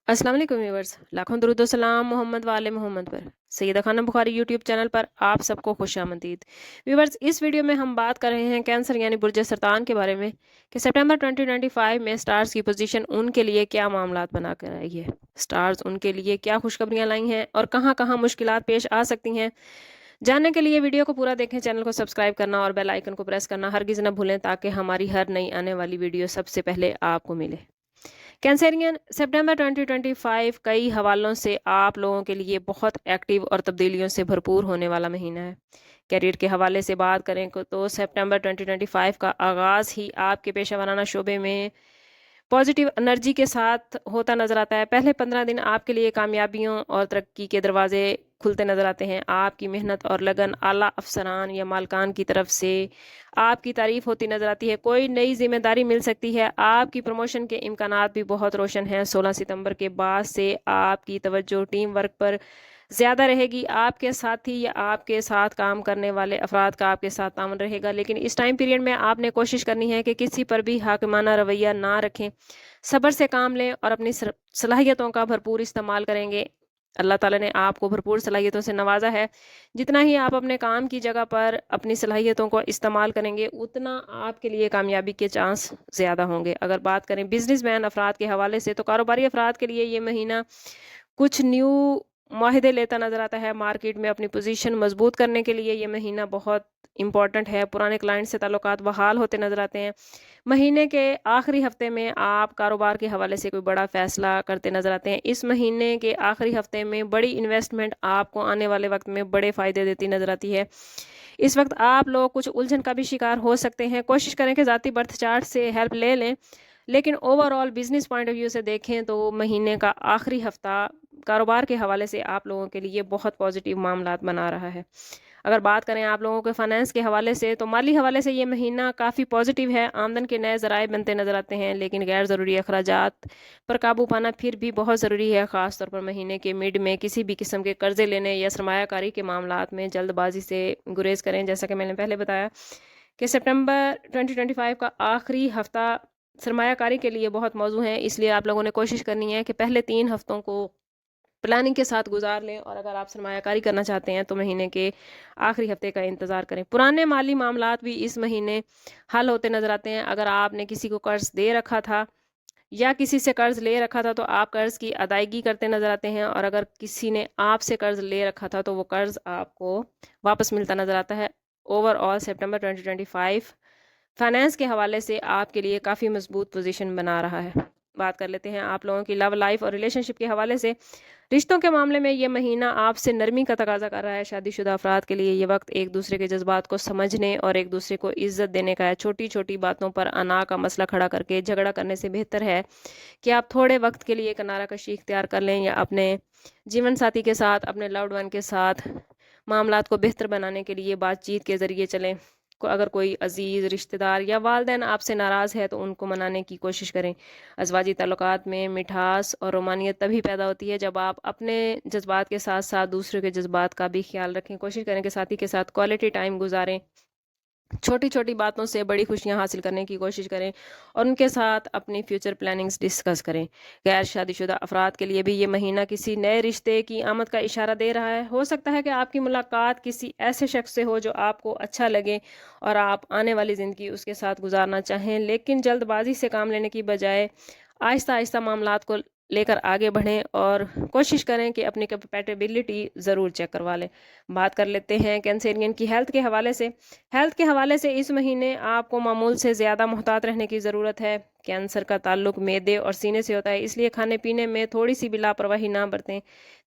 अस्सलाम वालेकुम व्यूअर्स, लाखों दरूद व सलाम मोहम्मद वाले मोहम्मद पर। सैयदा खानम बुखारी यूट्यूब चैनल पर आप सबको खुशामदीद। व्यूअर्स, इस वीडियो में हम बात कर रहे हैं कैंसर यानी बुर्ज सरतान के बारे में कि सितंबर 2025 में स्टार्स की पोजीशन उनके लिए क्या मामलात बना कर आई है। स्टार्स उनके लिए क्या खुशखबरियां लाई हैं और कहां कहां मुश्किलात पेश आ सकती हैं। जानने के लिए वीडियो को पूरा देखें, चैनल को सब्सक्राइब करना और बेल आइकन को प्रेस करना हरगिज न भूलें ताकि हमारी हर नई आने वाली वीडियो सबसे पहले आपको मिले। कैंसेरियन, सितंबर 2025 कई हवालों से आप लोगों के लिए बहुत एक्टिव और तब्दीलियों से भरपूर होने वाला महीना है। करियर के हवाले से बात करें तो सितंबर 2025 का आगाज़ ही आपके पेशा वराना शोबे में पॉजिटिव एनर्जी के साथ होता नजर आता है। पहले 15 दिन आपके लिए कामयाबियों और तरक्की के दरवाजे खुलते नजर आते हैं। आपकी मेहनत और लगन आला अफसरान या मालकान की तरफ से आपकी तारीफ होती नजर आती है। कोई नई जिम्मेदारी मिल सकती है। आपकी प्रमोशन के इम्कानात भी बहुत रोशन हैं। 16 सितंबर के बाद से आपकी तवज्जो टीम वर्क पर ज़्यादा रहेगी। आपके साथी या आपके साथ काम करने वाले अफराद का आपके साथ तामन रहेगा, लेकिन इस टाइम पीरियड में आपने कोशिश करनी है कि किसी पर भी हाकिमाना रवैया ना रखें। सब्र से काम लें और अपनी सलाहियतों का भरपूर इस्तेमाल करेंगे। अल्लाह ताला ने आपको भरपूर सलाहियतों से नवाजा है। जितना ही आप अपने काम की जगह पर अपनी सलाहियतों को इस्तेमाल करेंगे, उतना आपके लिए कामयाबी के चांस ज़्यादा होंगे। अगर बात करें बिजनेसमैन अफराद के हवाले से, तो कारोबारी अफराद के लिए ये महीना कुछ न्यू माहिदे लेता नजर आता है। मार्केट में अपनी पोजीशन मजबूत करने के लिए ये महीना बहुत इंपॉर्टेंट है। पुराने क्लाइंट से ताल्लुकात बहाल होते नजर आते हैं। महीने के आखिरी हफ्ते में आप कारोबार के हवाले से कोई बड़ा फैसला करते नजर आते हैं। इस महीने के आखिरी हफ्ते में बड़ी इन्वेस्टमेंट आपको आने वाले वक्त में बड़े फायदे देती नजर आती है। इस वक्त आप लोग कुछ उलझन का भी शिकार हो सकते हैं। कोशिश करें कि ज़ाती बर्थ चार्ट से हेल्प ले लें, लेकिन overall business point of view से देखें तो महीने का आखिरी हफ्ता कारोबार के हवाले से आप लोगों के लिए बहुत पॉजिटिव मामलात बना रहा है। अगर बात करें आप लोगों के फाइनेंस के हवाले से, तो माली हवाले से ये महीना काफ़ी पॉजिटिव है। आमदन के नए ज़राए बनते नज़र आते हैं, लेकिन गैर ज़रूरी अखराजात पर काबू पाना फिर भी बहुत ज़रूरी है। ख़ास तौर पर महीने के मिड में किसी भी किस्म के कर्जे लेने या सरमायाकारी के मामलात में जल्दबाजी से गुरेज करें। जैसा कि मैंने पहले बताया कि सितंबर 2025 का आखिरी हफ्ता सरमायाकारी के लिए बहुत मौजू है, इसलिए आप लोगों ने कोशिश करनी है कि पहले 3 हफ्तों को प्लानिंग के साथ गुजार लें, और अगर आप सरमायाकारी करना चाहते हैं तो महीने के आखिरी हफ्ते का इंतज़ार करें। पुराने माली मामलात भी इस महीने हल होते नज़र आते हैं। अगर आपने किसी को कर्ज दे रखा था या किसी से कर्ज ले रखा था, तो आप कर्ज की अदायगी करते नज़र आते हैं, और अगर किसी ने आपसे कर्ज ले रखा था तो वो कर्ज आपको वापस मिलता नज़र आता है। ओवरऑल सितंबर 2025 फाइनेंस के हवाले से आपके लिए काफ़ी मजबूत पोजीशन बना रहा है। बात कर लेते हैं आप लोगों की लव लाइफ और रिलेशनशिप के हवाले से। रिश्तों के मामले में ये महीना आपसे नरमी का तकाजा कर रहा है। शादीशुदा अफराद के लिए ये वक्त एक दूसरे के जज्बात को समझने और एक दूसरे को इज्जत देने का है। छोटी छोटी बातों पर अना का मसला खड़ा करके झगड़ा करने से बेहतर है कि आप थोड़े वक्त के लिए किनारा कशी इख्तियार कर लें, या अपने जीवन साथी के साथ, अपने लव्ड वन के साथ मामलात को बेहतर बनाने के लिए बातचीत के ज़रिए चलें। अगर कोई अजीज़ रिश्तेदार या वालदैन आपसे नाराज़ है तो उनको मनाने की कोशिश करें। अज़वाजी ताल्लुकात में मिठास और रोमानियत तभी पैदा होती है जब आप अपने जज्बात के साथ साथ दूसरों के जज्बात का भी ख्याल रखें। कोशिश करें कि साथी के साथ क्वालिटी टाइम गुजारें। छोटी छोटी बातों से बड़ी खुशियां हासिल करने की कोशिश करें और उनके साथ अपनी फ्यूचर प्लानिंग्स डिस्कस करें। गैर शादीशुदा अफराद के लिए भी ये महीना किसी नए रिश्ते की आमद का इशारा दे रहा है। हो सकता है कि आपकी मुलाकात किसी ऐसे शख्स से हो जो आपको अच्छा लगे और आप आने वाली ज़िंदगी उसके साथ गुजारना चाहें, लेकिन जल्दबाजी से काम लेने की बजाय आहिस्ता आहिस्ता मामलात को लेकर आगे बढ़ें और कोशिश करें कि अपनी कंपैटिबिलिटी ज़रूर चेक करवा लें। बात कर लेते हैं कैंसेरियन की हेल्थ के हवाले से। हेल्थ के हवाले से इस महीने आपको मामूल से ज़्यादा मुहतात रहने की ज़रूरत है। कैंसर का ताल्लुक मैदे और सीने से होता है, इसलिए खाने पीने में थोड़ी सी भी लापरवाही ना बरतें।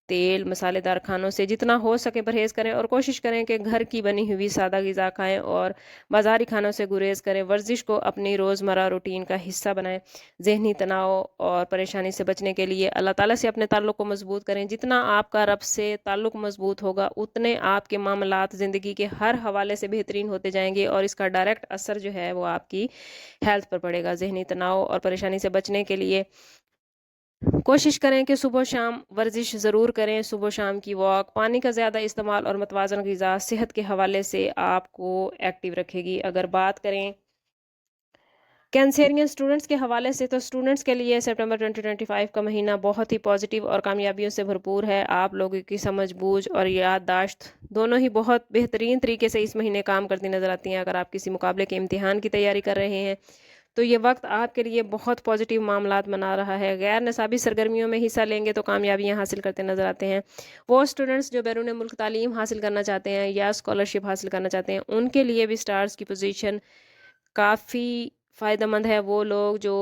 तेल मसालेदार खानों से जितना हो सके परहेज़ करें और कोशिश करें कि घर की बनी हुई सादा ग़िज़ा खाएं और बाज़ारी खानों से गुरेज करें। वर्जिश को अपनी रोज़मर्रा रूटीन का हिस्सा बनाएं। ज़हनी तनाव और परेशानी से बचने के लिए अल्लाह ताला से अपने ताल्लुक़ को मजबूत करें। जितना आपका रब से ताल्लुक़ मजबूत होगा, उतने आपके मामलात ज़िंदगी के हर हवाले से बेहतरीन होते जाएंगे और इसका डायरेक्ट असर जो है वो आपकी हेल्थ पर पड़ेगा। ज़हनी तनाव और परेशानी से बचने के लिए कोशिश करें कि सुबह शाम वर्जिश ज़रूर करें। सुबह शाम की वॉक, पानी का ज़्यादा इस्तेमाल और मतवाज़न ग़िज़ा सेहत के हवाले से आपको एक्टिव रखेगी। अगर बात करें कैंसेरियन स्टूडेंट्स के हवाले से तो स्टूडेंट्स के लिए सितंबर 2025 का महीना बहुत ही पॉजिटिव और कामयाबियों से भरपूर है। आप लोगों की समझ बूझ और याददाश्त दोनों ही बहुत बेहतरीन तरीके से इस महीने काम करती नज़र आती हैं। अगर आप किसी मुकाबले के इम्तिहान की तैयारी कर रहे हैं तो ये वक्त आपके लिए बहुत पॉजिटिव मामलात बना रहा है। गैर निसाबी सरगर्मियों में हिस्सा लेंगे तो कामयाबियां हासिल करते नज़र आते हैं। वो स्टूडेंट्स जो बैरून मुल्क तालीम हासिल करना चाहते हैं या स्कॉलरशिप हासिल करना चाहते हैं, उनके लिए भी स्टार्स की पोजीशन काफ़ी फ़ायदेमंद है। वो लोग जो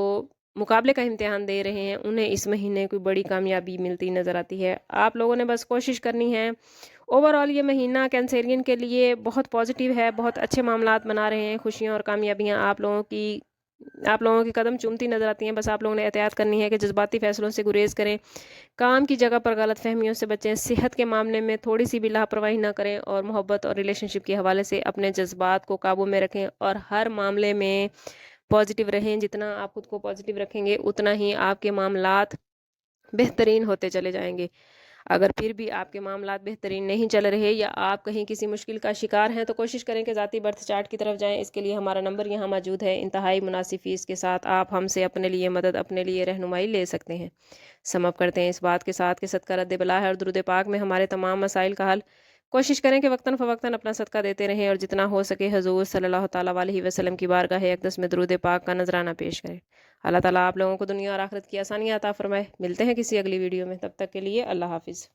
मुकाबले का इम्तिहान दे रहे हैं उन्हें इस महीने कोई बड़ी कामयाबी मिलती नज़र आती है। आप लोगों ने बस कोशिश करनी है। ओवरऑल ये महीना कैंसेरियन के लिए बहुत पॉजिटिव है, बहुत अच्छे मामलात बना रहे हैं। खुशियाँ और कामयाबियाँ आप लोगों की कदम चूमती नज़र आती हैं। बस आप लोगों ने एहतियात करनी है कि जज्बाती फ़ैसलों से गुरेज करें, काम की जगह पर गलत फहमियों से बचें, सेहत के मामले में थोड़ी सी भी लापरवाही ना करें और मोहब्बत और रिलेशनशिप के हवाले से अपने जज्बात को काबू में रखें और हर मामले में पॉजिटिव रहें। जितना आप खुद को पॉजिटिव रखेंगे उतना ही आपके मामलात बेहतरीन होते चले जाएंगे। अगर फिर भी आपके मामलात बेहतरीन नहीं चल रहे या आप कहीं किसी मुश्किल का शिकार हैं तो कोशिश करें कि ज़ाती बर्थ चार्ट की तरफ जाएं। इसके लिए हमारा नंबर यहाँ मौजूद है। इंतहाई मुनासिब फ़ीस के साथ आप हमसे अपने लिए मदद, अपने लिए रहनुमाई ले सकते हैं। सम अप करते हैं इस बात के साथ कि सदका रद्द बला है और दुरूद पाक में हमारे तमाम मसाइल का हल। कोशिश करें कि वक्तन फ़वक्तन अपना सदका देते रहें और जितना हो सके हजूर सल्लल्लाहु ताला अलैहि वसल्लम की बारगाह अक़दस में दुरूद पाक का नजराना पेश करें। अल्लाह ताला आप लोगों को दुनिया और आखिरत की आसानियाँ अता फरमाए। मिलते हैं किसी अगली वीडियो में, तब तक के लिए अल्लाह हाफिज़।